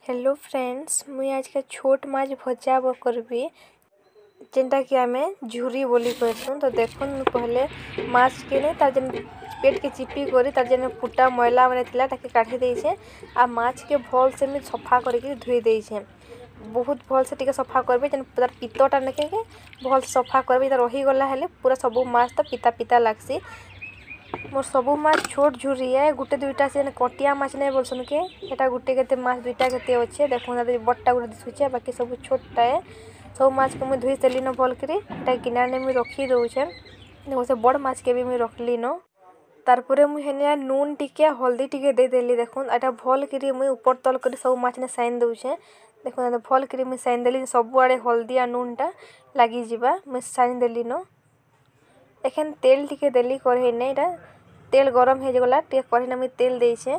Hello friends, मुई आज के छोट माछ भजा करबी जेनटा कि आमे झुरी बोली कहसूँ। तो देखो मुझे पहले माछ के नहीं तार जन पेट के चिपी करी तार जन फुटा मैला मैंने थिला ताकि काढ़ी देइछे। आ माछ के भल से मुझे सफा करके धोई देइछे। बहुत भल से टिके सफा करबे जन तार पित्तटा नके के भल से सफा करबे तार रही गला हेले पूरा सबु माछ तो पिता पिता लागसी। मोर सबु माछ छोट झुरी है गुटे दुईटा से कटिया माछ नहीं बोलसन के एटा गुटे केते माछ दुईटा केते अच्छे देखो ना बट्टा गुटे दिसुचे बाकी सब छोटटा है। सब माछ के मुझे धोई देली न भल करी एटा किनारे ने मुझे रखी दउछे। देखो से बड़ माछ के भी मुझे रखली न तारपरे मुझे हेने नून टिके हल्दी टिके दे देली। देखो एटा भल करी मुझे ऊपर तल करी सब माछ ने साइन दउछे। देखो ना भल करी मुझे साइन देली सब आड़े हल्दी आ नूनटा लागी जिबा मुझे साइन देली न। एखन तेल टिके देली कढ़ई ने एटा तेल गरम हो गला टे कढ़ई ने मुझे तेल देइछे।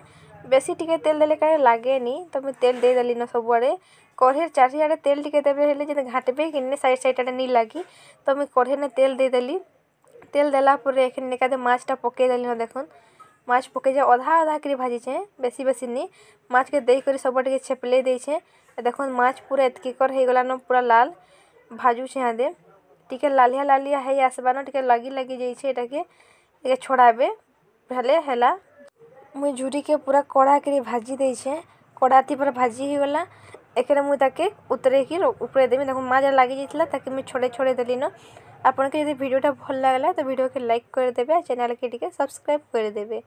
बेसी टिके तेल देले काहे लागे नी तो मुझे तेल दे देली न सब आड़े कढ़ई चारिआड़े तेल टिके देबे हेले जे घाटबे कि साइड साइड आड़े नी लागी तो मुझे कढ़ई ने तेल दे देली। तेल देला पर एखन निकादे माछटा पके देली न। देखो माछ पके जे आधा आधा करी भाजीछे बेसी बेसी नी माछ के देई करी सब आड़े छेपले देइछे। देखो माछ पूरा एतकी कर हो गला न पूरा लाल भाजुछे आदे टिके लालिया लालिया है आसबा न टिके लगी लगी जाइछे एटा के छोड़ाबे भले हेला मुई झुरी के पूरा कड़ा करी भाजी देइछे। कड़ाती पर भाजी हो गला एकरे मुई ताके उतरे की ऊपर देबी। देखो माछ लागी जाइतला ताकि मुई छोड़े छोड़े देली न। आपन के यदि वीडियोटा भल लागला तो वीडियो के लाइक कर देबे चैनल के टिके सब्सक्राइब कर देबे।